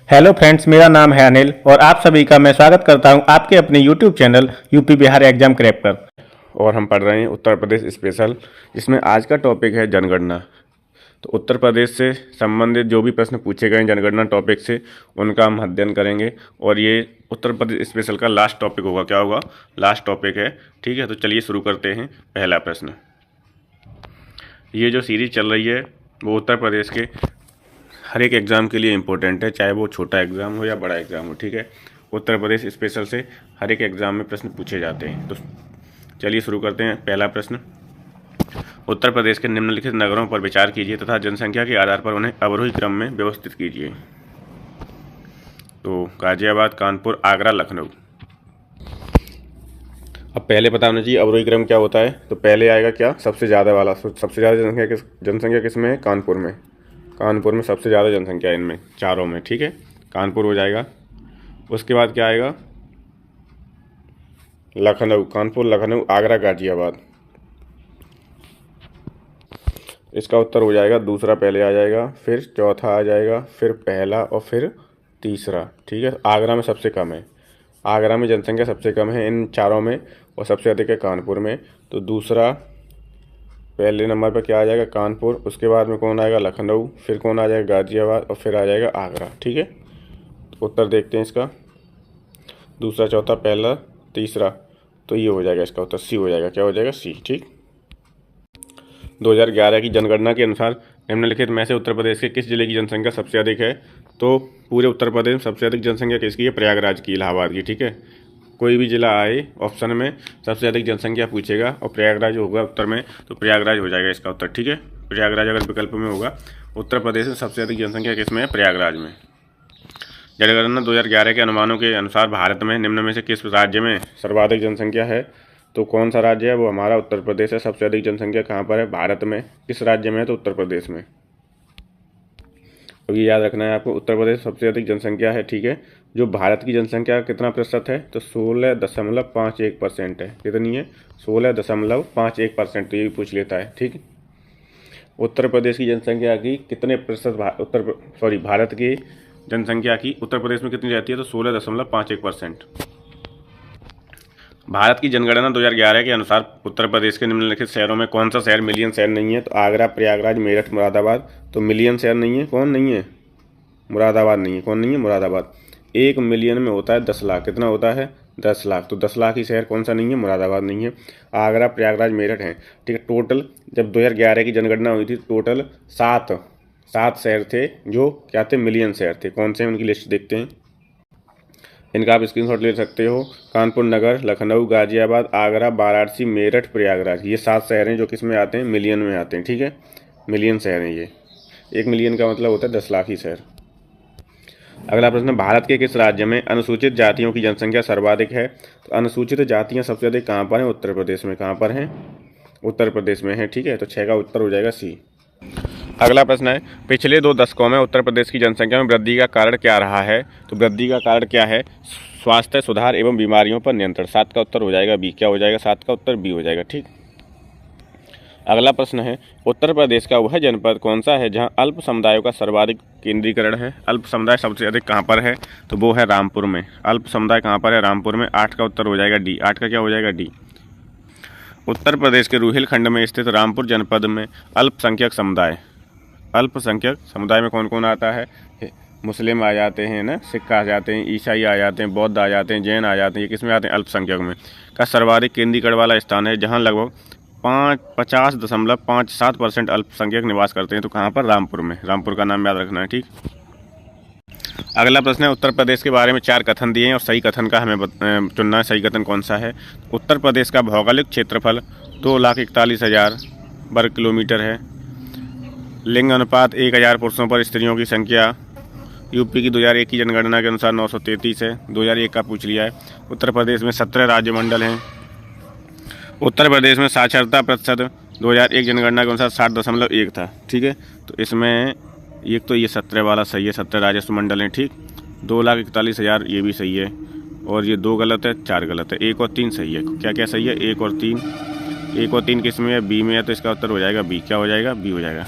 Hello friends, मेरा नाम है अनिल और आप सभी का मैं स्वागत करता हूं आपके अपने YouTube channel UP Bihar exam crack पर। और हम पढ़ रहे हैं उत्तर प्रदेश स्पेशल, जिसमें आज का टॉपिक है जनगणना। तो उत्तर प्रदेश से संबंधित जो भी प्रश्न पूछे गए हैं जनगणना टॉपिक से, उनका हम अध्ययन करेंगे। और ये उत्तर प्रदेश स्पेशल का लास्ट टॉपिक होगा। क्या होगा? लास्ट टॉपिक है। ठीक है, तो चलिए शुरू करते हैं। पहला प्रश्न, ये जो सीरीज चल रही है वो उत्तर प्रदेश के हर एक एग्ज़ाम के लिए इम्पोर्टेंट है, चाहे वो छोटा एग्ज़ाम हो या बड़ा एग्ज़ाम हो। ठीक है, उत्तर प्रदेश स्पेशल से हर एक एग्ज़ाम में प्रश्न पूछे जाते हैं। तो चलिए शुरू करते हैं। पहला प्रश्न, उत्तर प्रदेश के निम्नलिखित नगरों पर विचार कीजिए तथा जनसंख्या के आधार पर उन्हें अवरोही क्रम में व्यवस्थित कीजिए। तो गाजियाबाद, कानपुर, आगरा, लखनऊ। अब पहले पता होना चाहिए अवरोही क्रम क्या होता है। तो पहले आएगा क्या? सबसे ज़्यादा वाला। सबसे ज़्यादा जनसंख्या किस में है? कानपुर में। कानपुर में सबसे ज़्यादा जनसंख्या इनमें चारों में। ठीक है, कानपुर हो जाएगा। उसके बाद क्या आएगा? लखनऊ। कानपुर, लखनऊ, आगरा, गाजियाबाद। इसका उत्तर हो जाएगा दूसरा पहले आ जाएगा, फिर चौथा आ जाएगा, फिर पहला और फिर तीसरा। ठीक है, आगरा में सबसे कम है। आगरा में जनसंख्या सबसे कम है इन चारों में, और सबसे अधिक है कानपुर में। तो दूसरा पहले नंबर पर क्या आ जाएगा? कानपुर। उसके बाद में कौन आएगा? लखनऊ। फिर कौन आ जाएगा? गाजियाबाद। और फिर आ जाएगा आगरा। ठीक है, तो उत्तर देखते हैं इसका। दूसरा, चौथा, पहला, तीसरा। तो ये हो जाएगा इसका उत्तर, सी हो जाएगा। क्या हो जाएगा? सी। ठीक। 2011 की जनगणना के अनुसार निम्नलिखित में से उत्तर प्रदेश के किस जिले की जनसंख्या सबसे अधिक है? तो पूरे उत्तर प्रदेश में सबसे अधिक जनसंख्या किसकी है? प्रयागराज की, इलाहाबाद की। ठीक है, कोई भी जिला आए ऑप्शन में सबसे अधिक जनसंख्या पूछेगा और प्रयागराज होगा उत्तर में, तो प्रयागराज हो जाएगा इसका उत्तर। ठीक है, प्रयागराज अगर विकल्प में होगा। उत्तर प्रदेश में सबसे अधिक जनसंख्या किसमें है? प्रयागराज में। जनगणना 2011 के अनुमानों के अनुसार भारत में निम्न में से किस राज्य में सर्वाधिक जनसंख्या है? तो कौन सा राज्य है? वो हमारा उत्तर प्रदेश है। सबसे अधिक जनसंख्या कहाँ पर है भारत में? किस राज्य में है? तो उत्तर प्रदेश में। अब ये याद रखना है आपको, उत्तर प्रदेश सबसे अधिक जनसंख्या है। ठीक है, जो भारत की जनसंख्या कितना प्रतिशत है? तो 16.51% है। कितनी है? 16.51%। तो ये भी पूछ लेता है। ठीक, उत्तर प्रदेश की जनसंख्या की कितने प्रतिशत भारत की जनसंख्या की उत्तर प्रदेश में कितनी रहती है? तो 16.51%। भारत की जनगणना 2011 के अनुसार उत्तर प्रदेश के निम्नलिखित शहरों में कौन सा शहर मिलियन शहर नहीं है? तो आगरा, प्रयागराज, मेरठ, मुरादाबाद। तो मिलियन शहर नहीं है। कौन नहीं है? मुरादाबाद नहीं है। कौन नहीं है? मुरादाबाद। 1 मिलियन में होता है 10 लाख। कितना होता है? 10 लाख। तो 10 लाख ही शहर कौन सा नहीं है? मुरादाबाद नहीं है। आगरा, प्रयागराज, मेरठ हैं। ठीक है, टोटल जब 2011 की जनगणना हुई थी टोटल सात शहर थे जो क्या थे? मिलियन शहर थे। कौन से हैं? उनकी लिस्ट देखते हैं। इनका आप स्क्रीनशॉट ले सकते हो। कानपुर नगर, लखनऊ, गाजियाबाद, आगरा, वाराणसी, मेरठ, प्रयागराज। ये 7 शहर हैं जो किस में आते हैं? मिलियन में आते हैं। ठीक है, मिलियन शहर हैं ये। 1 मिलियन का मतलब होता है 10 लाख ही शहर। अगला प्रश्न, भारत के किस राज्य में अनुसूचित जातियों की जनसंख्या सर्वाधिक है? तो अनुसूचित जातियां सबसे अधिक कहाँ पर हैं? उत्तर प्रदेश में। कहाँ पर हैं? उत्तर प्रदेश में है। ठीक है, तो 6 का उत्तर हो जाएगा सी। अगला प्रश्न है, पिछले 2 दशकों में उत्तर प्रदेश की जनसंख्या में वृद्धि का कारण क्या रहा है? तो वृद्धि का कारण क्या है? स्वास्थ्य सुधार एवं बीमारियों पर नियंत्रण। 7 का उत्तर हो जाएगा बी। क्या हो जाएगा? 7 का उत्तर बी हो जाएगा। ठीक। अगला प्रश्न है, उत्तर प्रदेश का वह जनपद कौन सा है जहां अल्प समुदायों का सर्वाधिक केंद्रीकरण है? अल्प समुदाय सबसे अधिक कहां पर है? तो वो है रामपुर में। अल्प समुदाय कहां पर है? रामपुर में। 8 का उत्तर हो जाएगा डी। 8 का क्या हो जाएगा? डी। उत्तर प्रदेश के रुहेलखंड में स्थित रामपुर जनपद में अल्पसंख्यक समुदाय में कौन कौन आता है? मुस्लिम आ जाते हैं ना, सिख आ जाते हैं, ईसाई आ जाते हैं, बौद्ध आ जाते हैं, जैन आ जाते हैं। ये किस में आते हैं? अल्पसंख्यक में। का सर्वाधिक केंद्रीकरण वाला स्थान है जहां लगभग 50.57% अल्पसंख्यक निवास करते हैं। तो कहाँ पर? रामपुर में। रामपुर का नाम याद रखना है। ठीक। अगला प्रश्न है, उत्तर प्रदेश के बारे में 4 कथन दिए हैं और सही कथन का हमें चुनना है। सही कथन कौन सा है? उत्तर प्रदेश का भौगोलिक क्षेत्रफल 2,41,000 वर्ग किलोमीटर है। लिंग अनुपात 1000 पुरुषों पर स्त्रियों की संख्या यूपी की 2001 की जनगणना के अनुसार 933 है। 2001 का पूछ लिया है। उत्तर प्रदेश में 17 राज्य मंडल हैं। उत्तर प्रदेश में साक्षरता प्रतिशत 2001 जनगणना के अनुसार 60.1 था। ठीक है, तो इसमें एक तो ये 17 वाला सही है, 17 राजस्व मंडल हैं। ठीक, 2,41,000 ये भी सही है, और ये 2 गलत है, 4 गलत है, 1 और 3 सही है। क्या क्या सही है? 1 और 3। 1 और 3 किस में है? बी में है, तो इसका उत्तर हो जाएगा बी। क्या हो जाएगा? बी हो जाएगा।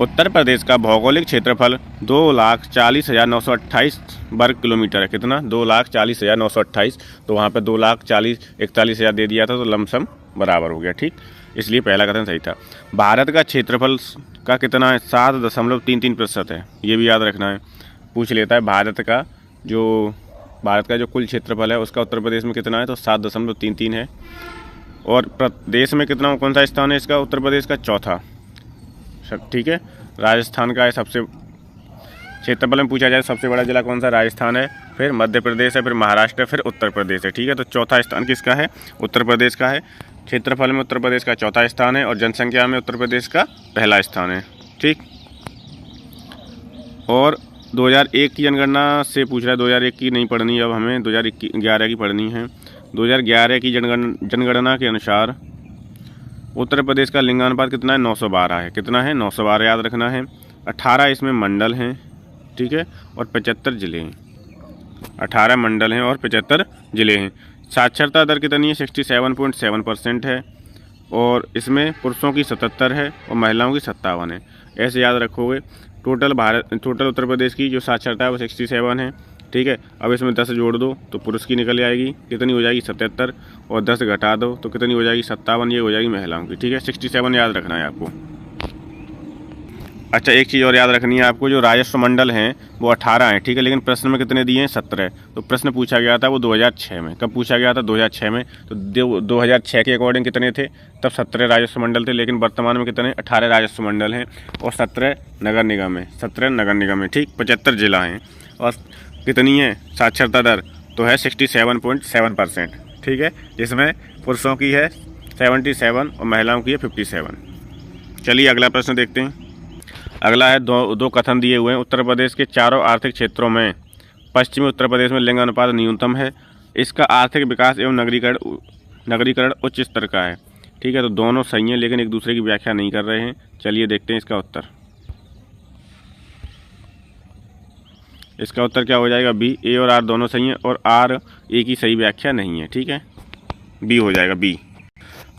उत्तर प्रदेश का भौगोलिक क्षेत्रफल 2,40,928 वर्ग किलोमीटर है। कितना? 2,40,928। तो वहाँ पे 2,41,41,000 दे दिया था, तो लमसम बराबर हो गया। ठीक, इसलिए पहला कथन सही था। भारत का क्षेत्रफल का कितना है? 7.33% है। ये भी याद रखना है, पूछ लेता है। भारत का जो कुल क्षेत्रफल है उसका उत्तर प्रदेश में कितना है? तो 7.33 है। और प्रदेश में कितना, कौन सा स्थान है इसका? उत्तर प्रदेश का चौथा। ठीक है, राजस्थान का है सबसे, क्षेत्रफल में पूछा जाए सबसे बड़ा जिला कौन सा? राजस्थान है, फिर मध्य प्रदेश है, फिर महाराष्ट्र है, फिर उत्तर प्रदेश है। ठीक है, तो चौथा स्थान किसका है? उत्तर प्रदेश का है। क्षेत्रफल में उत्तर प्रदेश का चौथा स्थान है और जनसंख्या में उत्तर प्रदेश का पहला स्थान है। ठीक, और 2001 की जनगणना से पूछ रहा है। 2001 की नहीं पढ़नी, अब हमें 2011 की पढ़नी है। 2011 की जनगणना के अनुसार उत्तर प्रदेश का लिंगानुपात कितना है? 912 है। कितना है? 912 याद रखना है। 18 इसमें मंडल हैं। ठीक है, और 75 जिले हैं। 18 मंडल हैं और 75 जिले हैं। साक्षरता दर कितनी है? 67.7% है। और इसमें पुरुषों की 77 है और महिलाओं की 57 है। ऐसे याद रखोगे। टोटल उत्तर प्रदेश की जो साक्षरता है वो 67 है। ठीक है, अब इसमें 10 जोड़ दो तो पुरुष की निकल आएगी, कितनी हो जाएगी? 77। और 10 घटा दो तो कितनी हो जाएगी? 57। ये हो जाएगी महिलाओं की। ठीक है, 67 याद रखना है आपको। अच्छा, एक चीज़ और याद रखनी है आपको, जो राजस्व मंडल हैं वो 18 हैं। ठीक है, लेकिन प्रश्न में कितने दिए हैं? 17। तो प्रश्न पूछा गया था वो 2006 में। कब पूछा गया था? 2006 में। तो 2006 के अकॉर्डिंग कितने थे? तब 17 राजस्व मंडल थे, लेकिन वर्तमान में कितने? 18 राजस्व मंडल हैं और 17 नगर निगम है। 17 नगर निगम है। ठीक, 75 जिला हैं। और कितनी है साक्षरता दर? तो है 67.7%। ठीक है, जिसमें पुरुषों की है 77 और महिलाओं की है 57। चलिए अगला प्रश्न देखते हैं। अगला है, दो कथन दिए हुए हैं। उत्तर प्रदेश के चारों आर्थिक क्षेत्रों में पश्चिमी उत्तर प्रदेश में लिंग अनुपात न्यूनतम है। इसका आर्थिक विकास एवं नगरीकरण उच्च स्तर का है। ठीक है, तो दोनों सही हैं लेकिन एक दूसरे की व्याख्या नहीं कर रहे हैं। चलिए देखते हैं इसका उत्तर। इसका उत्तर क्या हो जाएगा? बी। ए और आर दोनों सही हैं और आर ए की सही व्याख्या नहीं है। ठीक है, बी हो जाएगा, बी।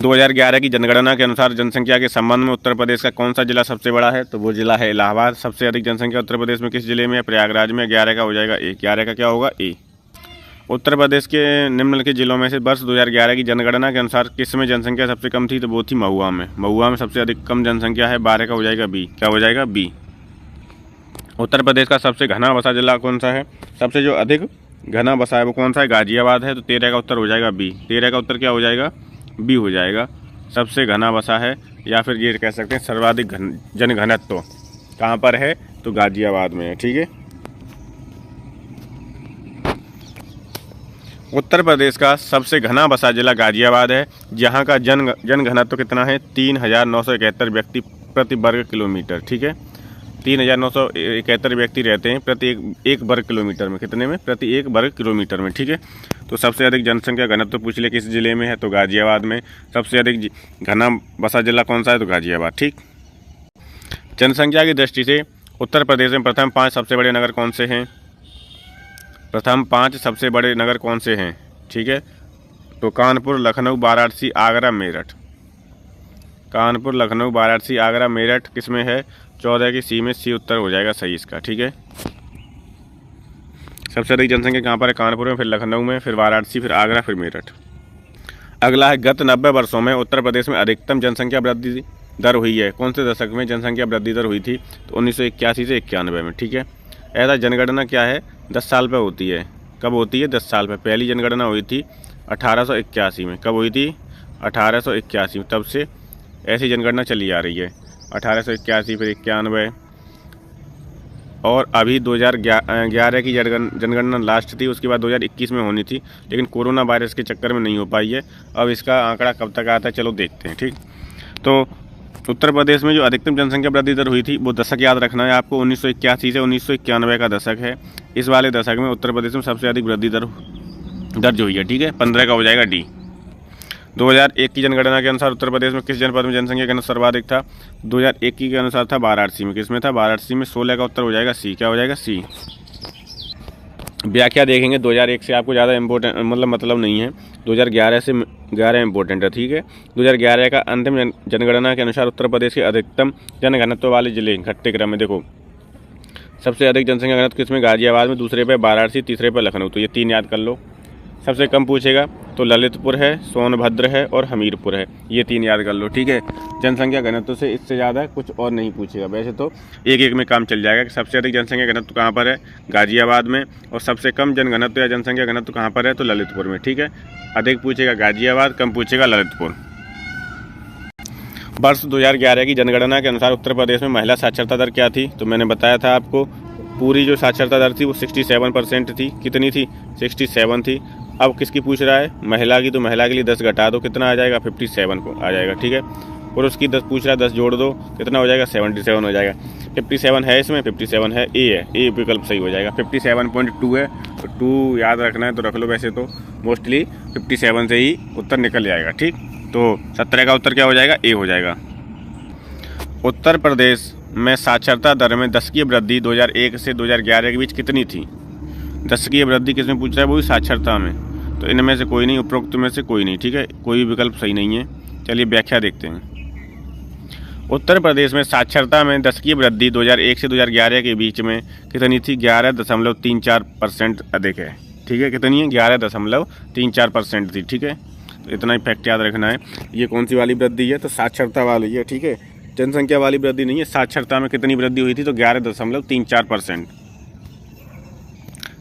2011 की जनगणना के अनुसार जनसंख्या के संबंध में उत्तर प्रदेश का कौन सा जिला सबसे बड़ा है? तो वो जिला है इलाहाबाद। सबसे अधिक जनसंख्या उत्तर प्रदेश में किस जिले में है? प्रयागराज में। 11 का हो जाएगा ए। 11 का क्या होगा? ए। उत्तर प्रदेश के निम्नलिखित जिलों में से वर्ष 2011 की जनगणना के अनुसार किस में जनसंख्या सबसे कम थी? तो वो थी महुआ में। महुआ में सबसे अधिक कम जनसंख्या है। 12 का हो जाएगा बी। क्या हो जाएगा? बी। उत्तर प्रदेश का सबसे घना बसा जिला कौन सा है? सबसे जो अधिक घना बसा है वो कौन सा है? गाजियाबाद है। तो 13 का उत्तर हो जाएगा बी। 13 का उत्तर क्या हो जाएगा? बी हो जाएगा। सबसे घना बसा है, या फिर ये कह सकते हैं सर्वाधिक जनघनत्व कहाँ पर है? तो गाजियाबाद में है। ठीक है, उत्तर प्रदेश का सबसे घना बसा जिला गाजियाबाद है, जहाँ का जनघनत्व कितना है? 3,971 व्यक्ति प्रति वर्ग किलोमीटर। ठीक है, 3,971 व्यक्ति रहते हैं प्रति एक वर्ग किलोमीटर में। कितने में? प्रति एक वर्ग किलोमीटर में। ठीक है, तो सबसे अधिक जनसंख्या घनत्व पूछ ले किस जिले में है? तो गाजियाबाद में। सबसे अधिक घना बसा जिला कौन सा है? तो गाजियाबाद। ठीक, जनसंख्या की दृष्टि से उत्तर प्रदेश में प्रथम 5 सबसे बड़े नगर कौन से हैं? प्रथम 5 सबसे बड़े नगर कौन से हैं? ठीक है, तो कानपुर, लखनऊ, वाराणसी, आगरा, मेरठ। कानपुर, लखनऊ, वाराणसी, आगरा, मेरठ किस में है? 14 की सी में। सी उत्तर हो जाएगा सही इसका। ठीक है, सबसे अधिक जनसंख्या कहाँ पर है? कानपुर में, फिर लखनऊ में, फिर वाराणसी, फिर आगरा, फिर मेरठ। अगला है, गत 90 वर्षों में उत्तर प्रदेश में अधिकतम जनसंख्या वृद्धि दर हुई है। कौन से दशक में जनसंख्या वृद्धि दर हुई थी? तो 1981 से 91 में। ठीक है, ऐसा जनगणना क्या है? 10 साल पर होती है। कब होती है? 10 साल पर। पहली जनगणना हुई थी 1881 में। कब हुई थी? 1881 में। तब से ऐसी जनगणना चली आ रही है। 1881, फिर 91, और अभी 2011 की जनगणना लास्ट थी। उसके बाद 2021 में होनी थी, लेकिन कोरोना वायरस के चक्कर में नहीं हो पाई है। अब इसका आंकड़ा कब तक आता है चलो देखते हैं। ठीक, तो उत्तर प्रदेश में जो अधिकतम जनसंख्या वृद्धि दर हुई थी वो दशक याद रखना है आपको। 1981 से 1991 का दशक है। इस वाले दशक में उत्तर प्रदेश में सबसे अधिक वृद्धि दर दर्ज हुई है। ठीक है, 15 का हो जाएगा डी। 2001 की जनगणना के अनुसार उत्तर प्रदेश में किस जनपद में जनसंख्या घनत्व सर्वाधिक था? 2001 के अनुसार था वाराणसी में। किस में था? वाराणसी में। 16 का उत्तर हो जाएगा सी। क्या हो जाएगा? सी। व्याख्या देखेंगे 2001 से आपको ज़्यादा इम्पोर्टेंट मतलब नहीं है। 2011 से 2011 इंपॉर्टेंट है, ठीक है। 2011 का अंतिम जनगणना के अनुसार उत्तर प्रदेश के अधिकतम जनघनत्व वाले जिले घटते क्रम में देखो, सबसे अधिक जनसंख्या घनत्व किसमें, गाजियाबाद में, दूसरे पे वाराणसी, तीसरे पे लखनऊ। तो ये 3 याद कर लो। सबसे कम पूछेगा तो ललितपुर है, सोनभद्र है और हमीरपुर है, ये 3 याद कर लो, ठीक है। जनसंख्या घनत्व से इससे ज़्यादा कुछ और नहीं पूछेगा। वैसे तो एक एक में काम चल जाएगा कि सबसे अधिक जनसंख्या घनत्व कहाँ पर है, गाजियाबाद में, और सबसे कम जनघनत्व या जनसंख्या घनत्व कहाँ पर है, तो ललितपुर में, ठीक है। अधिक पूछेगा गाजियाबाद, कम पूछेगा ललितपुर। वर्ष 2011 की जनगणना के अनुसार उत्तर प्रदेश में महिला साक्षरता दर क्या थी, तो मैंने बताया था आपको, पूरी जो साक्षरता दर थी वो 67% थी। कितनी थी, 67 थी। अब किसकी पूछ रहा है, महिला की, तो महिला के लिए 10 घटा दो, कितना आ जाएगा, 57 को आ जाएगा, ठीक है। पुरुष की 10 पूछ रहा है, 10 जोड़ दो, कितना हो जाएगा, 77 हो जाएगा। 57 है इसमें, 57 है, ए विकल्प सही हो जाएगा। 57.2 है, तो 2 याद रखना है तो रख लो, वैसे तो मोस्टली 57 से ही उत्तर निकल जाएगा, ठीक। तो 17 का उत्तर क्या हो जाएगा, ए हो जाएगा। उत्तर प्रदेश में साक्षरता दर में दशकीय वृद्धि 2001 से 2011 के बीच कितनी थी। दशकीय वृद्धि किसमें पूछ रहा है, वो भी साक्षरता में। तो इनमें से कोई नहीं, उपरोक्त में से कोई नहीं, ठीक है, कोई विकल्प सही नहीं है। चलिए व्याख्या देखते हैं। उत्तर प्रदेश में साक्षरता में दशकीय वृद्धि 2001 से 2011 के बीच में कितनी थी, 11.34% अधिक है, ठीक है। कितनी है, 11.34% थी, ठीक है। तो इतना ही फैक्ट याद रखना है। ये कौन सी वाली वृद्धि है, तो साक्षरता वाली है, ठीक है। जनसंख्या वाली वृद्धि नहीं है। साक्षरता में कितनी वृद्धि हुई थी, तो 11.34%।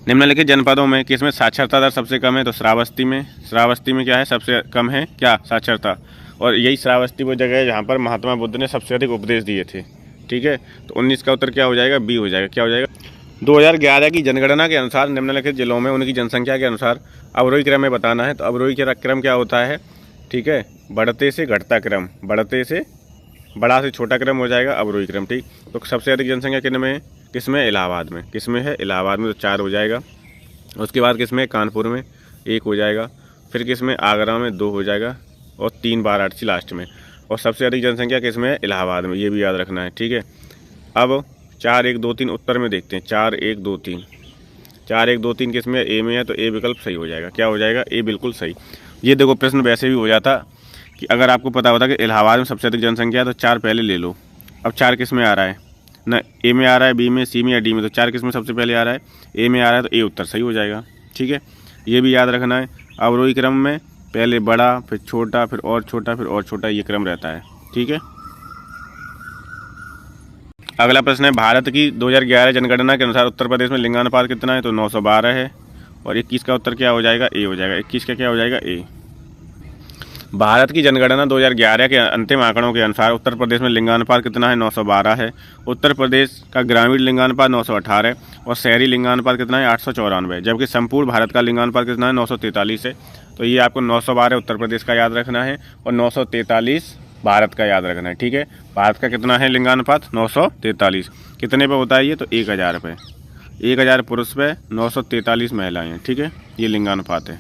निम्नलिखित जनपदों में किसमें साक्षरता दर सबसे कम है, तो श्रावस्ती में। श्रावस्ती में क्या है, सबसे कम है क्या, साक्षरता। और यही श्रावस्ती वो जगह है जहाँ पर महात्मा बुद्ध ने सबसे अधिक उपदेश दिए थे, ठीक है। तो 19 का उत्तर क्या हो जाएगा, बी हो जाएगा। क्या हो जाएगा, 2011 की जनगणना के अनुसार निम्नलिखित जिलों में उनकी जनसंख्या के अनुसार अवरोही क्रम में बताना है। तो अवरोही क्रम क्या होता है, ठीक है, बढ़ते से घटता क्रम, बढ़ते से बड़ा से छोटा क्रम हो जाएगा अवरोही क्रम, ठीक। तो सबसे अधिक जनसंख्या किन में है, किसमें, इलाहाबाद में। किसमें है, इलाहाबाद में, तो 4 हो जाएगा। उसके बाद किसमें, कानपुर में 1 हो जाएगा। फिर किसमें, आगरा में 2 हो जाएगा, और 3 वाराणसी लास्ट में। और सबसे अधिक जनसंख्या किसमें है, इलाहाबाद में, ये भी याद रखना है, ठीक है। अब 4, 1, 2, 3 उत्तर में देखते हैं। 4, 1, 2, 3, 4, 1, 2, 3 किसमें, ए में है, तो ए विकल्प सही हो जाएगा। क्या हो जाएगा, ए बिल्कुल सही। ये देखो प्रश्न वैसे भी हो जाता कि अगर आपको पता होता कि इलाहाबाद में सबसे अधिक जनसंख्या है तो 4 पहले ले लो। अब 4 किस में आ रहा है ना, ए में आ रहा है, बी में, सी में या डी में, तो 4 किस में सबसे पहले आ रहा है, ए में आ रहा है, तो ए उत्तर सही हो जाएगा, ठीक है। ये भी याद रखना है। अवरोही क्रम में पहले बड़ा, फिर छोटा, फिर और छोटा, फिर और छोटा, ये क्रम रहता है, ठीक है। अगला प्रश्न है, भारत की 2011 जनगणना के अनुसार उत्तर प्रदेश में लिंगानुपात कितना है, तो 912 है। और 21 का उत्तर क्या हो जाएगा, ए हो जाएगा। 21 का क्या हो जाएगा, ए। भारत की जनगणना 2011 के अंतिम आंकड़ों के अनुसार उत्तर प्रदेश में लिंगानुपात कितना है, 912 है। उत्तर प्रदेश का ग्रामीण लिंगानुपात 918 है और शहरी लिंगानुपात कितना है, 894 है। जबकि संपूर्ण भारत का लिंगानुपात कितना है, 943 है। तो ये आपको 912 उत्तर प्रदेश का याद रखना है और 943 भारत का याद रखना है, ठीक है। भारत का कितना है लिंगानुपात, 943। कितने पे होता है ये, तो 1000 पे। 1000 पुरुष पे 943 महिलाएं हैं, ठीक है। ये लिंगानुपात है।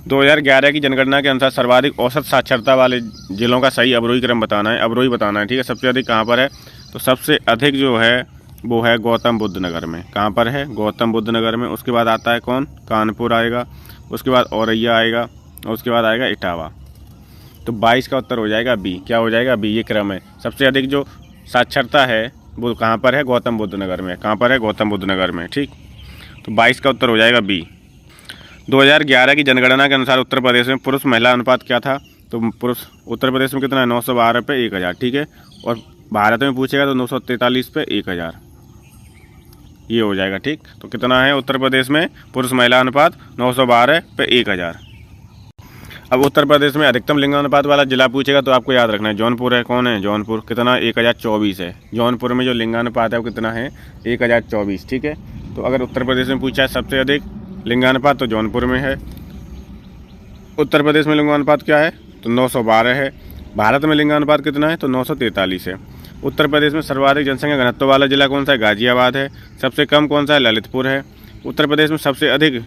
2011 की जनगणना के अनुसार सर्वाधिक औसत साक्षरता वाले जिलों का सही अवरोही क्रम बताना है, अवरोही बताना है, ठीक है। सबसे अधिक कहाँ पर है, तो सबसे अधिक जो है वो है गौतम बुद्ध नगर में। कहाँ पर है, गौतम बुद्ध नगर में। उसके बाद आता है कौन, कानपुर आएगा। उसके बाद औरैया आएगा और उसके बाद आएगा इटावा। तो 22 का उत्तर हो जाएगा बी। क्या हो जाएगा, बी। ये क्रम है। सबसे अधिक जो साक्षरता है वो कहाँ पर है, गौतम बुद्ध नगर में। कहाँ पर है, गौतम बुद्ध नगर में, ठीक। तो 22 का उत्तर हो जाएगा बी। 2011 की जनगणना के अनुसार उत्तर प्रदेश में पुरुष महिला अनुपात क्या था, तो पुरुष उत्तर प्रदेश में कितना है, 912 पे 1000, ठीक है। और भारत में पूछेगा तो 943 पे 1000, ये हो जाएगा, ठीक। तो कितना है उत्तर प्रदेश में पुरुष महिला अनुपात, 912 पे 1000। अब उत्तर प्रदेश में अधिकतम लिंगानुपात वाला जिला पूछेगा तो आपको याद रखना है जौनपुर है। कौन है, जौनपुर। कितना, 1024 है। जौनपुर में जो लिंगानुपात है वो कितना है, 1024, ठीक है। तो अगर उत्तर प्रदेश में पूछा है सबसे अधिक लिंगानुपात तो जौनपुर में है। उत्तर प्रदेश में लिंगानुपात क्या है, तो 912 है। भारत में लिंगानुपात कितना है, तो 943 है। उत्तर प्रदेश में सर्वाधिक जनसंख्या घनत्व वाला जिला कौन सा है, गाजियाबाद है। सबसे कम कौन सा है, ललितपुर है। उत्तर प्रदेश में सबसे अधिक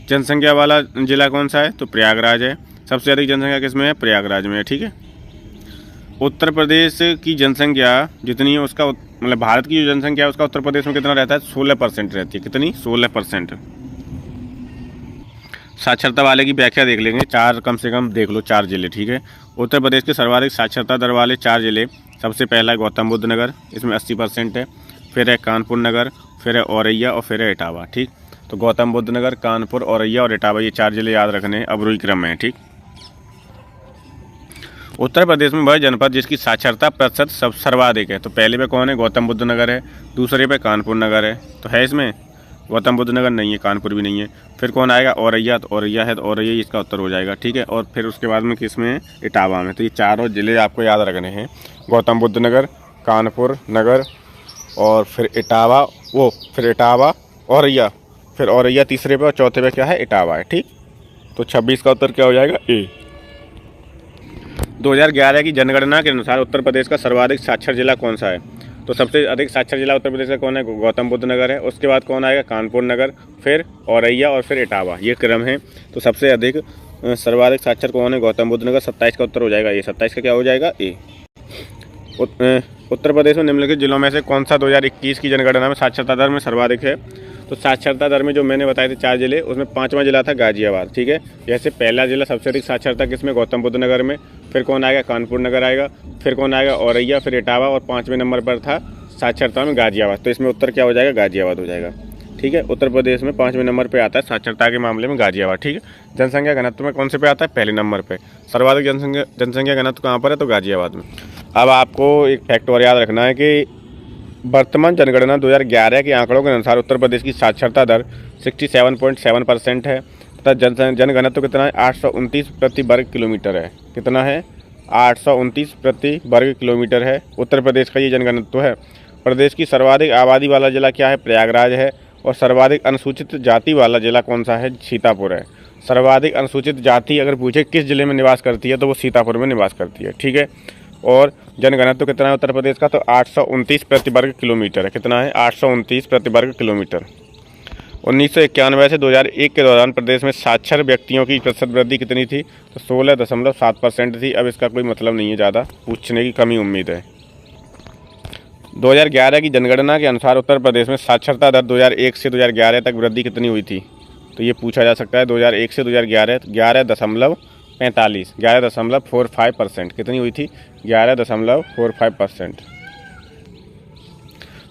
जनसंख्या वाला जिला कौन सा है, तो प्रयागराज है। सबसे अधिक जनसंख्या किसमें है, प्रयागराज में है, ठीक है। उत्तर प्रदेश की जनसंख्या जितनी है उसका मतलब भारत की जो जनसंख्या है उसका उत्तर प्रदेश में कितना रहता है, 16% रहती है। कितनी, 16%। साक्षरता वाले की व्याख्या देख लेंगे। चार कम से कम देख लो, 4 जिले, ठीक है। उत्तर प्रदेश के सर्वाधिक साक्षरता दर वाले 4 जिले, सबसे पहला है गौतम बुद्ध नगर, इसमें 80% है। फिर है कानपुर नगर, फिर है औरैया और फिर है इटावा, ठीक। तो गौतम बुद्ध नगर, कानपुर, औरैया और इटावा, ये 4 जिले याद रखने हैं, अवरोही क्रम में है, ठीक। उत्तर प्रदेश में वह जनपद जिसकी साक्षरता प्रतिशत सब सर्वाधिक है, तो पहले पे कौन है? गौतम बुद्ध नगर है। दूसरे पे कानपुर नगर है, तो है इसमें गौतम बुद्ध नगर नहीं है, कानपुर भी नहीं है। फिर कौन आएगा? औरैया, तो औरैया है, तो औरैया इसका उत्तर हो जाएगा, ठीक है। और फिर उसके बाद में किस में? इटावा में। तो ये चारों जिले आपको याद रखने हैं, गौतम बुद्ध नगर, कानपुर नगर और फिर इटावा, फिर इटावा, औरैया, फिर औरैया तीसरे पे और चौथे पे क्या है? इटावा है, ठीक। तो 26 का उत्तर क्या हो जाएगा? ए। 2011 की जनगणना के अनुसार उत्तर प्रदेश का सर्वाधिक साक्षर जिला कौन सा है? तो सबसे अधिक साक्षर जिला उत्तर प्रदेश का कौन है? गौतम बुद्ध नगर है। उसके बाद कौन आएगा? कानपुर नगर, फिर औरैया और फिर इटावा, ये क्रम है। तो सबसे अधिक सर्वाधिक साक्षर कौन है? गौतम बुद्ध नगर। 27 का उत्तर हो जाएगा ये। 27 का क्या हो जाएगा? ए। उत्तर प्रदेश में निम्नलिखित जिलों में से कौन सा 2021 की जनगणना में साक्षरता दर में सर्वाधिक है? तो साक्षरता दर में जो मैंने बताए थे 4 जिले, उसमें 5वां जिला था गाजियाबाद, ठीक है। जैसे पहला जिला सबसे अधिक साक्षरता किसमें? गौतम बुद्ध नगर में। फिर कौन आएगा? कानपुर नगर आएगा। फिर कौन आएगा? औरैया, फिर इटावा और 5वें नंबर पर था साक्षरता में गाजियाबाद। तो इसमें उत्तर क्या हो जाएगा? गाजियाबाद हो जाएगा, ठीक है। उत्तर प्रदेश में 5वें नंबर पर आता है साक्षरता के मामले में गाजियाबाद, ठीक है। जनसंख्या घनत्व में कौन से पे आता है? पहले नंबर पर। सर्वाधिक जनसंख्या घनत्व कहाँ पर है? तो गाजियाबाद में। अब आपको एक फैक्ट और याद रखना है कि वर्तमान जनगणना 2011 के आंकड़ों के अनुसार उत्तर प्रदेश की साक्षरता दर 67.7% है तथा जनघनत्व कितना है? 829 प्रति वर्ग किलोमीटर है। कितना है? 829 प्रति वर्ग किलोमीटर है उत्तर प्रदेश का ये जनघनत्व है। प्रदेश की सर्वाधिक आबादी वाला जिला क्या है? प्रयागराज है। और सर्वाधिक अनुसूचित जाति वाला जिला कौन सा है? सीतापुर है। सर्वाधिक अनुसूचित जाति अगर पूछे किस जिले में निवास करती है तो वो सीतापुर में निवास करती है, ठीक है। और जनघनत्व कितना है उत्तर प्रदेश का? तो 829 प्रति वर्ग किलोमीटर है। कितना है? 829 प्रति वर्ग किलोमीटर। 1991 से 2001 के दौरान प्रदेश में साक्षर व्यक्तियों की प्रतिशत वृद्धि कितनी थी? तो 16.7% थी। अब इसका कोई मतलब नहीं है, ज़्यादा पूछने की कमी उम्मीद है। 2011 की जनगणना के अनुसार उत्तर प्रदेश में साक्षरता दर 2001 से 2011 तक वृद्धि कितनी हुई थी? तो ये पूछा जा सकता है। 2001 से 2011 11.45% कितनी हुई थी? 11.45%।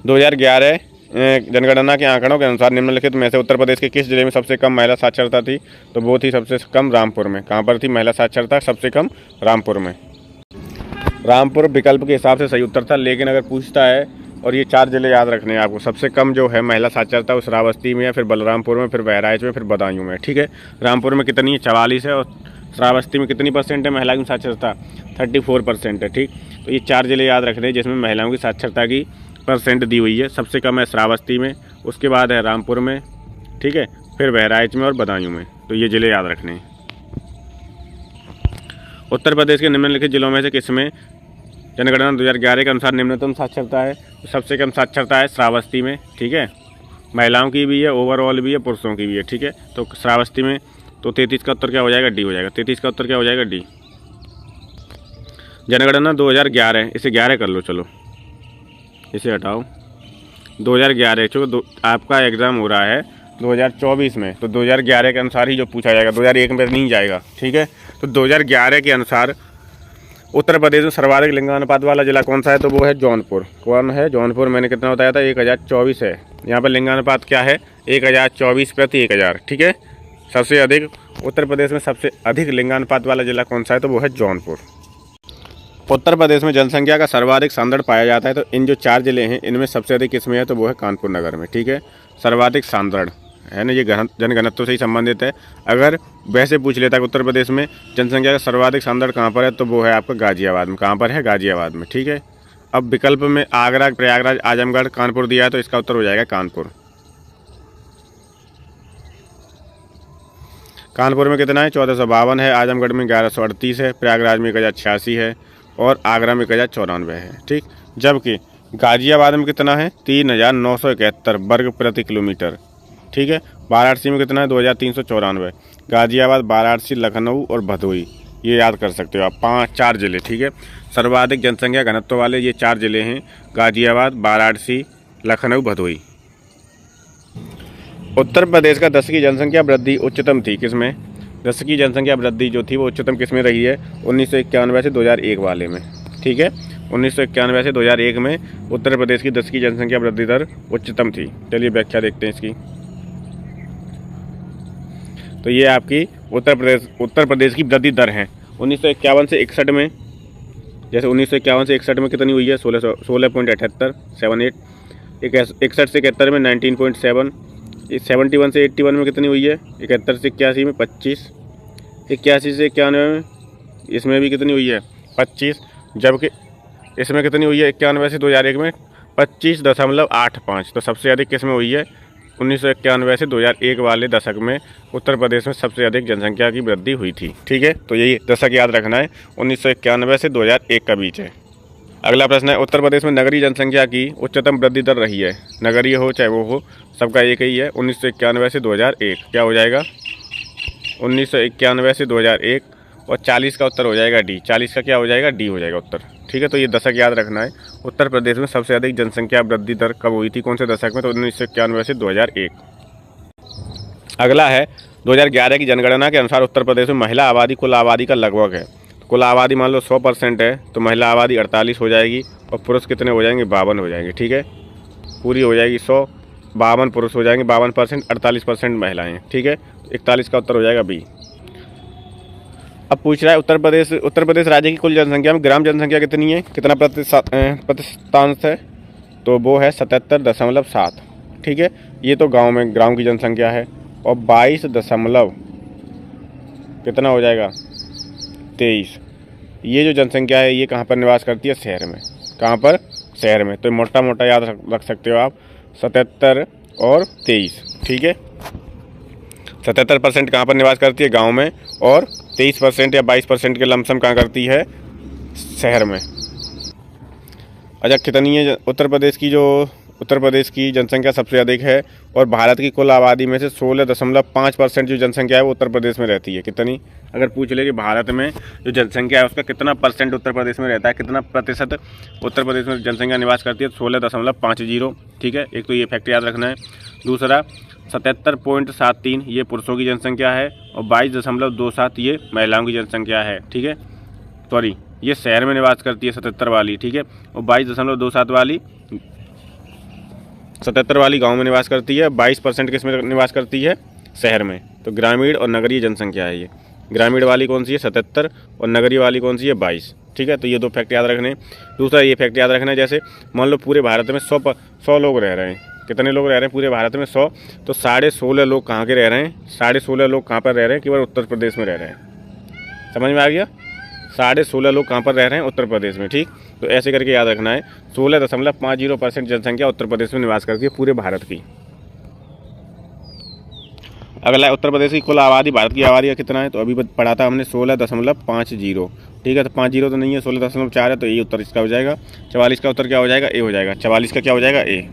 2011 जनगणना के आंकड़ों के अनुसार निम्नलिखित में से उत्तर प्रदेश के किस जिले में सबसे कम महिला साक्षरता थी? तो वो थी सबसे कम रामपुर में। कहाँ पर थी महिला साक्षरता सबसे कम? रामपुर में। रामपुर विकल्प के हिसाब से सही उत्तर था, लेकिन अगर पूछता है, और ये 4 जिले याद रखने हैं आपको, सबसे कम जो है महिला साक्षरता वो श्रावस्ती में है, फिर बलरामपुर में, फिर बहराइच में, फिर बदायूं में, ठीक है। रामपुर में कितनी है? 44 है। और श्रावस्ती में कितनी % है महिला की साक्षरता? 34% है, ठीक। तो ये 4 जिले याद रखने हैं जिसमें महिलाओं की साक्षरता की % दी हुई है। सबसे कम है श्रावस्ती में, उसके बाद है रामपुर में, ठीक है, फिर बहराइच में और बदायूं में। तो ये जिले याद रखने हैं। उत्तर प्रदेश के निम्नलिखित जिलों में से किसमें जनगणना 2011 के अनुसार निम्नतम साक्षरता है? तो सबसे कम साक्षरता है श्रावस्ती में, ठीक है। महिलाओं की भी है, ओवरऑल भी है, पुरुषों की भी है, ठीक है। तो श्रावस्ती में। तो 33 का उत्तर क्या हो जाएगा? डी हो जाएगा। 33 का उत्तर क्या हो जाएगा? डी। जनगणना 2011, इसे 11 कर लो, चलो इसे हटाओ। 2011 चूँकि आपका एग्ज़ाम हो रहा है 2024 में, तो 2011 के अनुसार ही जो पूछा जाएगा, 2001 में नहीं जाएगा, ठीक है। तो 2011 के अनुसार उत्तर प्रदेश में सर्वाधिक लिंगानुपात वाला जिला कौन सा है? तो वो है जौनपुर। कौन है? जौनपुर। मैंने कितना बताया था? 1024 है। यहाँ पर लिंगानुपात क्या है? 1024 प्रति 1000, ठीक है। सबसे अधिक उत्तर प्रदेश में सबसे अधिक लिंगानुपात वाला जिला कौन सा है? तो वो है जौनपुर। उत्तर प्रदेश में जनसंख्या का सर्वाधिक सांद्रण पाया जाता है, तो इन जो 4 जिले हैं इनमें सबसे अधिक किसमें है? तो वो है कानपुर नगर में, ठीक है। सर्वाधिक सांद्रण है ना, ये जनघनत्व से ही संबंधित है। अगर वैसे पूछ लेता है उत्तर प्रदेश में जनसंख्या का सर्वाधिक सांद्रण कहाँ पर है, तो वो है आपका गाजियाबाद में। कहाँ पर है? गाजियाबाद में, ठीक है। अब विकल्प में आगरा, प्रयागराज, आजमगढ़, कानपुर दिया है, तो इसका उत्तर हो जाएगा कानपुर। कानपुर में कितना है? 1452 है। आजमगढ़ में 1138 है। प्रयागराज में 1086 है। और आगरा में 1094 है, ठीक। जबकि गाजियाबाद में कितना है? 3971 वर्ग प्रति किलोमीटर, ठीक है। वाराणसी में कितना है? 2394। गाजियाबाद, वाराणसी, लखनऊ और भदोही, ये याद कर सकते हो आप। 4 जिले, ठीक है। सर्वाधिक जनसंख्या घनत्व वाले ये 4 जिले हैं, गाजियाबाद, वाराणसी, लखनऊ, भदोही। उत्तर प्रदेश का दशक की जनसंख्या वृद्धि उच्चतम थी किसमें? दशक की जनसंख्या वृद्धि जो थी वो उच्चतम किसमें रही है? 1991 से 2001 वाले में। ठीक है, 1991 से 2001 में उत्तर प्रदेश की दशक की जनसंख्या वृद्धि दर उच्चतम थी। चलिए व्याख्या देखते हैं इसकी। तो ये आपकी उत्तर प्रदेश की वृद्धि दर है। 1951 से 61 में, जैसे 1951 से 61 में कितनी हुई है? 16.78 61 से 71 में 19.7, 71 से 81 में कितनी हुई है? 71 से 81 में 25, 81 से 91 में इसमें भी कितनी हुई है? 25, जबकि इसमें कितनी हुई है? 91 से 2001 में 25.85। तो सबसे अधिक किसमें हुई है? 1991 से 2001 वाले दशक में उत्तर प्रदेश में सबसे अधिक जनसंख्या की वृद्धि हुई थी। ठीक है, तो यही दशक याद रखना है, 1991 से 2001 का बीच है। अगला प्रश्न है, उत्तर प्रदेश में नगरीय जनसंख्या की उच्चतम वृद्धि दर रही है, नगरीय हो चाहे वो हो, सबका एक ही है, 1991 से 2001। क्या हो जाएगा? 1991 से 2001, और 40 का उत्तर हो जाएगा डी। 40 का क्या हो जाएगा? डी हो जाएगा उत्तर। ठीक है, तो ये दशक याद रखना है। उत्तर प्रदेश में सबसे अधिक जनसंख्या वृद्धि दर कब हुई थी, कौन से दशक में? तो 1991 से 2001। अगला है, 2011 की जनगणना के अनुसार उत्तर प्रदेश में महिला आबादी कुल आबादी का लगभग है। कुल आबादी मान लो 100% है, तो महिला आबादी 48 हो जाएगी, और पुरुष कितने हो जाएंगे? 52 हो जाएंगे। ठीक है, पूरी हो जाएगी 100, 52 पुरुष हो जाएंगे, 52%, 48% महिलाएँ। ठीक है, 41 का उत्तर हो जाएगा बी। अब पूछ रहा है, उत्तर प्रदेश राज्य की कुल जनसंख्या में ग्राम जनसंख्या कितनी है, कितना प्रतिशतांश है? तो वो है 77.7। ठीक है, ये तो गांव की जनसंख्या है, और 22 दशमलव कितना हो जाएगा? 23। ये जो जनसंख्या है ये कहाँ पर निवास करती है? शहर में। कहाँ पर? शहर में। तो मोटा मोटा याद रख सकते हो आप, 77 और 23। ठीक है, 77% कहाँ पर निवास करती है? गांव में, और 23% या 22% के लमसम कहाँ करती है? शहर में। अच्छा, कितनी है उत्तर प्रदेश की जनसंख्या सबसे अधिक है, और भारत की कुल आबादी में से 16.5% जो जनसंख्या है वो उत्तर प्रदेश में रहती है। कितनी? अगर पूछ ले कि भारत में जो जनसंख्या है उसका कितना परसेंट उत्तर प्रदेश में रहता है, कितना प्रतिशत उत्तर प्रदेश में जनसंख्या निवास करती है? 16.50। ठीक है, एक तो ये फैक्ट याद रखना है। दूसरा, 77.73 ये पुरुषों की जनसंख्या है, और 22.27 ये महिलाओं की जनसंख्या है। ठीक है, सॉरी, ये शहर में निवास करती है 77 वाली। ठीक है, और 22.27 वाली 77 वाली गांव में निवास करती है, 22% किस में निवास करती है? शहर में। तो ग्रामीण और नगरीय जनसंख्या है ये। ग्रामीण वाली कौन सी है? 77, और नगरीय वाली कौन सी है? 22। ठीक है, तो ये दो फैक्ट याद रखने। दूसरा ये फैक्ट याद रखना है, जैसे मान लो पूरे भारत में 100 लोग रह रहे हैं। कितने लोग रह रहे हैं पूरे भारत में? 100। तो 16.5 लोग कहाँ के रह रहे हैं? 16.5 लोग कहाँ पर रह रहे हैं? केवल उत्तर प्रदेश में रह रहे हैं। समझ में आ गया? 16.5 लोग कहाँ पर रह रहे हैं? उत्तर प्रदेश में। ठीक, तो ऐसे करके याद रखना है। 16.50% जनसंख्या उत्तर प्रदेश में निवास करती है पूरे भारत की। अगला, उत्तर प्रदेश की कुल आबादी भारत की आबादी का कितना है? तो अभी पढ़ा था हमने 16.50। ठीक है, तो 50 तो नहीं है, 16.4 है, तो ये उत्तर इसका हो जाएगा। 44 का उत्तर क्या हो जाएगा? ए हो जाएगा। 44 का क्या हो जाएगा? ए।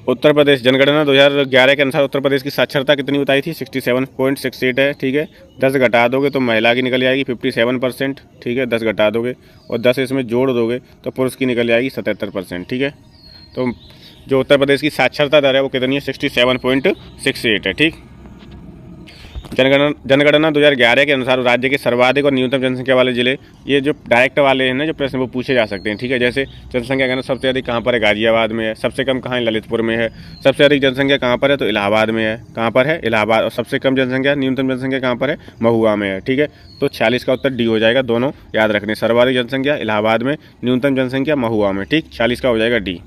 उत्तर प्रदेश जनगणना 2011 के अनुसार उत्तर प्रदेश की साक्षरता कितनी बताई थी? 67.68 है। ठीक है, 10 घटा दोगे तो महिला की निकल जाएगी 57%। ठीक है, 10 घटा दोगे और 10 इसमें जोड़ दोगे तो पुरुष की निकल जाएगी 77%। ठीक है, तो जो उत्तर प्रदेश की साक्षरता दर है वो कितनी है? 67.68 है। ठीक, जनगणना 2011 के अनुसार राज्य के सर्वाधिक और न्यूनतम जनसंख्या वाले जिले, ये जो डायरेक्ट वाले हैं ना जो प्रश्न वो पूछे जा सकते हैं। ठीक है, जैसे जनसंख्या के अंदर सबसे अधिक कहाँ पर है? गाजियाबाद में है। सबसे कम कहाँ है? ललितपुर में है। सबसे अधिक जनसंख्या कहाँ पर है? तो इलाहाबाद में है। कहाँ पर है? इलाहाबाद। और सबसे कम जनसंख्या, न्यूनतम जनसंख्या कहाँ पर है? महुआ में है। ठीक है, तो 46 का उत्तर डी हो जाएगा। दोनों याद रखने, सर्वाधिक जनसंख्या इलाहाबाद में, न्यूनतम जनसंख्या महुआ में। ठीक, 46 का हो जाएगा डी।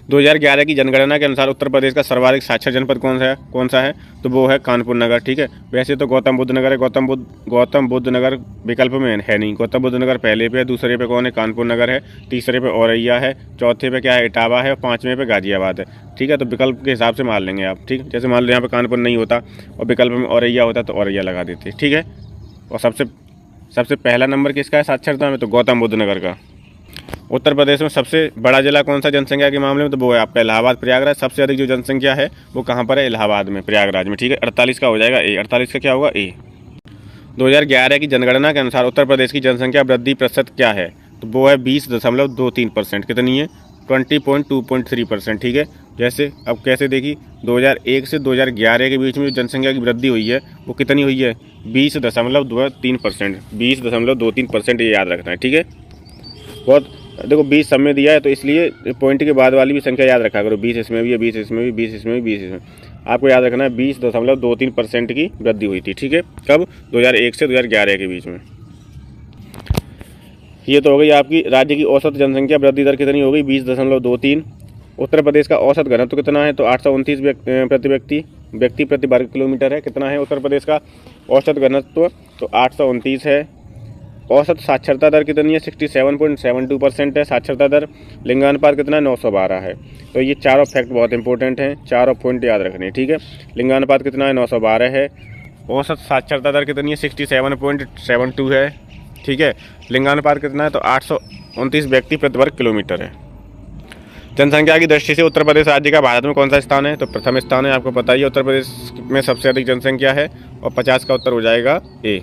2011 की जनगणना के अनुसार उत्तर प्रदेश का सर्वाधिक साक्षर जनपद कौन सा है? तो वो है कानपुर नगर। ठीक है, वैसे तो गौतम बुद्ध नगर है, गौतम बुद्ध नगर विकल्प में है नहीं। गौतम बुद्ध नगर पहले पे है, दूसरे पे कौन है? कानपुर नगर है, तीसरे पे औरैया है, चौथे पे क्या है? इटावा है, और 5वें पे गाजियाबाद है। ठीक है, तो विकल्प के हिसाब से मान लेंगे आप। ठीक, जैसे मान लो यहाँ पे कानपुर नहीं होता और विकल्प में औरैया होता तो औरैया लगा देते। ठीक है, और सबसे पहला नंबर किसका है साक्षरता में? तो गौतम बुद्ध नगर का। उत्तर प्रदेश में सबसे बड़ा जिला कौन सा जनसंख्या के मामले में? तो वो है आपका इलाहाबाद प्रयागराज। सबसे अधिक जो जनसंख्या है वो कहाँ पर है? इलाहाबाद में, प्रयागराज में। ठीक है, 48 का हो जाएगा ए। 48 का क्या होगा? ए। 2011 की जनगणना के अनुसार उत्तर प्रदेश की जनसंख्या वृद्धि प्रतिशत क्या है? तो वो है 20.23%। कितनी है? 20.2.3%। ठीक है, जैसे अब कैसे देखिए 2001 से 2011 के बीच में जो जनसंख्या की वृद्धि हुई है वो कितनी हुई है 20.3%। 20.23%, ये याद रखना है। ठीक है, बहुत देखो 20 सब में दिया है तो इसलिए पॉइंट के बाद वाली भी संख्या याद रखा करो। 20 इसमें भी है, 20 इसमें भी, 20 इसमें भी, 20 इसमें। आपको याद रखना है 20.23% की वृद्धि हुई थी। ठीक है, कब 2001 से 2011 के बीच में। ये तो हो गई आपकी राज्य की औसत जनसंख्या वृद्धि दर कितनी हो गई 20.23। उत्तर प्रदेश का औसत घनत्व कितना है तो 829 व्यक्ति प्रति वर्ग किलोमीटर है। कितना है उत्तर प्रदेश का औसत घनत्व तो 829 है। औसत साक्षरता दर कितनी है 67.72% है साक्षरता दर। लिंगानुपात कितना है 912 है। तो ये चारों फैक्ट बहुत इंपॉर्टेंट हैं, चारों पॉइंट याद रखने हैं। ठीक है, लिंगानुपात कितना है 912 है। औसत साक्षरता दर कितनी है 67.72 है। ठीक है, लिंगानुपात कितना है तो 829 व्यक्ति प्रति वर्ग किलोमीटर है। जनसंख्या की दृष्टि से उत्तर प्रदेश राज्य का भारत में कौन सा स्थान है तो प्रथम स्थान है। आपको पता ही है उत्तर प्रदेश में सबसे अधिक जनसंख्या है और 50 का उत्तर हो जाएगा ए।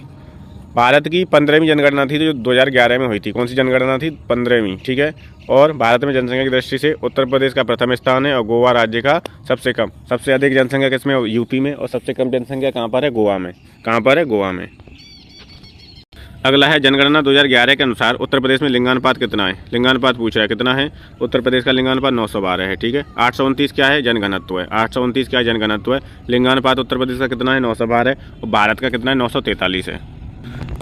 भारत की 15वीं जनगणना थी जो 2011 में हुई थी। कौन सी जनगणना थी 15वीं। ठीक है, और भारत में जनसंख्या की दृष्टि से उत्तर प्रदेश का प्रथम स्थान है और गोवा राज्य का सबसे कम। सबसे अधिक जनसंख्या किसमें यूपी में और सबसे कम जनसंख्या कहाँ पर है गोवा में। कहाँ पर है गोवा में। अगला है जनगणना 2011 के अनुसार उत्तर प्रदेश में लिंगानुपात कितना है। लिंगानुपात पूछ रहा है कितना है उत्तर प्रदेश का लिंगानुपात 912 है। ठीक है, 829 क्या है जनघनत्व है। 829 क्या है जनघनत्व है। लिंगानुपात उत्तर प्रदेश का कितना है 912 है और भारत का कितना है 943 है।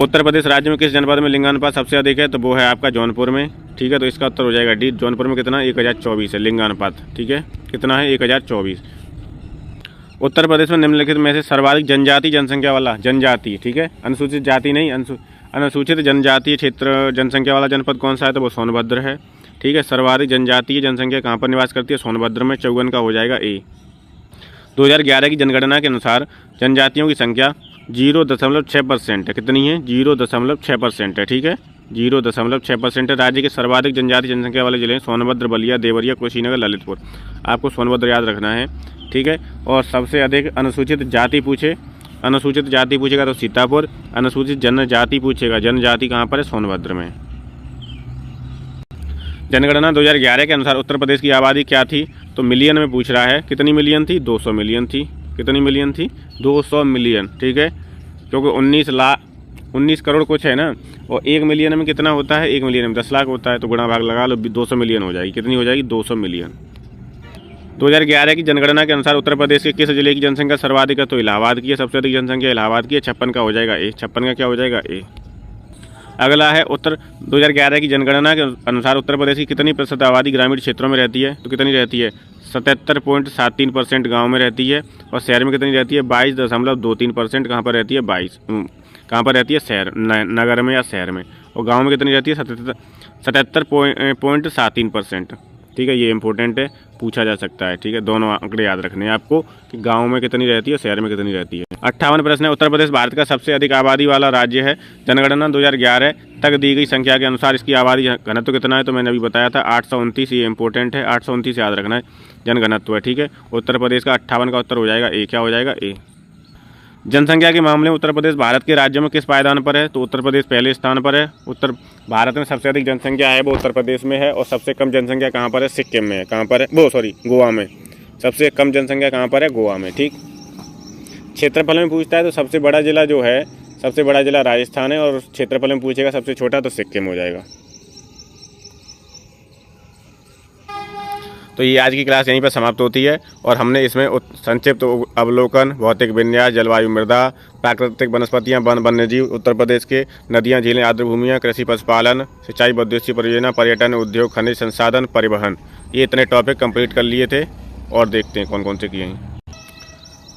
उत्तर प्रदेश राज्य में किस जनपद में लिंगानुपात सबसे अधिक है तो वो है आपका जौनपुर में। ठीक है, तो इसका उत्तर हो जाएगा डी। जौनपुर में कितना 1024 है लिंगानुपात। ठीक है, कितना है 1024। उत्तर प्रदेश में निम्नलिखित में से सर्वाधिक जनजातीय जनसंख्या वाला जनजातीय। ठीक है, अनुसूचित जाति नहीं, अनुसूचित जनजातीय क्षेत्र जनसंख्या वाला जनपद कौन सा है तो वो सोनभद्र है। ठीक है, सर्वाधिक जनजातीय जनसंख्या कहाँ पर निवास करती है सोनभद्र में। 54 का हो जाएगा ए। 2011 की जनगणना के अनुसार जनजातियों की संख्या 0.6% है। कितनी है 0.6% है। ठीक है, 0.6% है। राज्य के सर्वाधिक जनजातीय जनसंख्या वाले जिले सोनभद्र, बलिया, देवरिया, कुशीनगर, ललितपुर। आपको सोनभद्र याद रखना है। ठीक है, और सबसे अधिक अनुसूचित जाति पूछेगा तो सीतापुर। अनुसूचित जनजाति पूछेगा, जनजाति कहाँ पर है सोनभद्र में। जनगणना 2011 के अनुसार उत्तर प्रदेश की आबादी क्या थी तो मिलियन में पूछ रहा है। कितनी मिलियन थी 200 मिलियन थी। कितनी मिलियन थी 200 मिलियन। ठीक है, क्योंकि 19 करोड़ कुछ है ना, और 1 मिलियन में कितना होता है 1 मिलियन में 10 लाख होता है, तो गुणा भाग लगा लो 200 मिलियन हो जाएगी। कितनी हो जाएगी 200 मिलियन। 2011 की जनगणना के अनुसार उत्तर प्रदेश के किस जिले की जनसंख्या सर्वाधिक है तो इलाहाबाद की है। सबसे अधिक जनसंख्या इलाहाबाद की है। 56 का हो जाएगा ए। 56 का क्या हो जाएगा ए। अगला है 2011 की जनगणना के अनुसार उत्तर प्रदेश की कितनी प्रतिशत आबादी ग्रामीण क्षेत्रों में रहती है तो कितनी रहती है 77.73% गाँव में रहती है और शहर में कितनी रहती है 22.23%। कहाँ पर रहती है 22 कहाँ पर रहती है शहर नगर में या शहर में, और गाँव में कितनी रहती है 77.73%। ठीक है, ये इंपॉर्टेंट है, पूछा जा सकता है। ठीक है, दोनों आंकड़े याद रखने हैं आपको कि गांव में कितनी रहती है शहर में कितनी रहती है। 58 प्रश्न है। उत्तर प्रदेश भारत का सबसे अधिक आबादी वाला राज्य है। जनगणना 2011 तक दी गई संख्या के अनुसार इसकी आबादी घनत्व कितना है तो मैंने अभी बताया था 829। ये इंपॉर्टेंट है, 829 याद रखना है जनघनत्व है। ठीक है, उत्तर प्रदेश का 58 का उत्तर हो जाएगा ए। क्या हो जाएगा ए। जनसंख्या के मामले में उत्तर प्रदेश भारत के राज्यों में किस पायदान पर है तो उत्तर प्रदेश पहले स्थान पर है। उत्तर भारत में सबसे अधिक जनसंख्या है वो उत्तर प्रदेश में है और सबसे कम जनसंख्या कहाँ पर है सिक्किम में है। कहाँ पर है गोवा में। सबसे कम जनसंख्या कहाँ पर है गोवा में। ठीक, क्षेत्रफल में पूछता है तो सबसे बड़ा जिला जो है सबसे बड़ा जिला राजस्थान है और क्षेत्रफल में पूछेगा सबसे छोटा तो सिक्किम हो जाएगा। तो ये आज की क्लास यहीं पर समाप्त होती है और हमने इसमें संक्षिप्त अवलोकन, भौतिक विन्यास, जलवायु, मृदा, प्राकृतिक वनस्पतियाँ, वन, वन्यजीव, उत्तर प्रदेश के नदियाँ, झीलें, आर्द्र भूमियाँ, कृषि, पशुपालन, सिंचाई, बहुउद्देशीय परियोजना, पर्यटन, उद्योग, खनिज संसाधन, परिवहन, ये इतने टॉपिक कंप्लीट कर लिए थे और देखते हैं कौन कौन से किए हैं।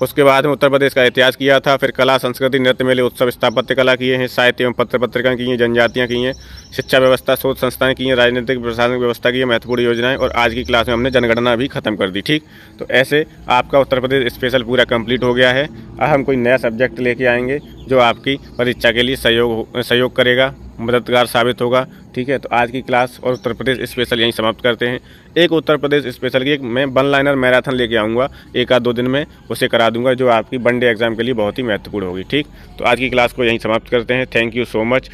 उसके बाद में उत्तर प्रदेश का इतिहास किया था, फिर कला, संस्कृति, नृत्य, मेले, उत्सव, स्थापत्य कला किए हैं, साहित्य एवं पत्र पत्रिकाएँ की हैं, जनजातियाँ की हैं, शिक्षा व्यवस्था, शोध संस्थाएं की हैं, राजनीतिक प्रशासनिक व्यवस्था की है, महत्वपूर्ण योजनाएं, और आज की क्लास में हमने जनगणना भी खत्म कर दी। ठीक, तो ऐसे आपका उत्तर प्रदेश स्पेशल पूरा कंप्लीट हो गया है। अब हम कोई नया सब्जेक्ट लेके आएंगे जो आपकी परीक्षा के लिए सहयोग करेगा, मददगार साबित होगा। ठीक है, तो आज की क्लास और उत्तर प्रदेश स्पेशल यहीं समाप्त करते हैं। एक उत्तर प्रदेश स्पेशल की मैं 1 लाइनर मैराथन लेके आऊँगा 1-2 दिन में, उसे करा दूंगा जो आपकी वनडे एग्जाम के लिए बहुत ही महत्वपूर्ण होगी। ठीक, तो आज की क्लास को यहीं समाप्त करते हैं। Thank you so much.